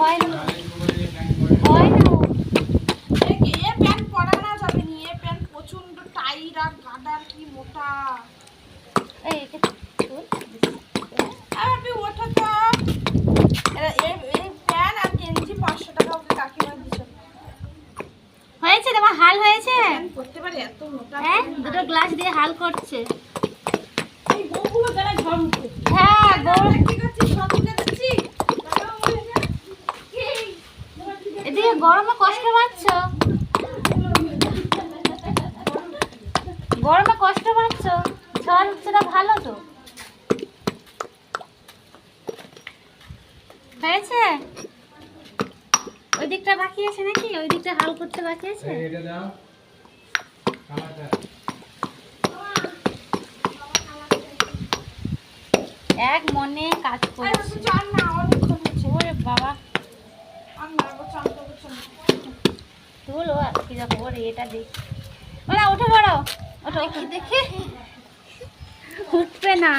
হয় না হয় না এ প্যান্ট পরানো যাবে নি, এ প্যান্ট প্রচন্ড টাইট আর গাদার কি মোটা। এই এটা তুল আপনি ওঠো তো। এই প্যান্ট আর গেঞ্জি 500 টাকা ওকে কাকিমা দিয়েছে। হয়েছে তোমার হাল হয়েছে? প্যান্ট পরতে পারে এত মোটা? হ্যাঁ দুটো গ্লাস দিয়ে হাল করছে। এই বউগুলো গলায় ঝড় উঠছে। হ্যাঁ বউ কি করছিস? সব দিচ্ছি। এদিকে গরমে কষ্ট পাচ্ছ, গরমে কষ্ট পাচ্ছ, ঝড় উঠছে না ভালো তো হয়েছে। ওই দিকটা বাকি আছে নাকি? ওই দিকটা হাল করতে বাকি আছে? এক মনে কাজ করছে। চান না অনেকক্ষণ হচ্ছে। ওরে বাবা আমরা চান তো করছি না। তুল ও কি দেখো ওর এটা দেখি ওরা উঠে পড়ো, ওঠো দেখি উঠবে না।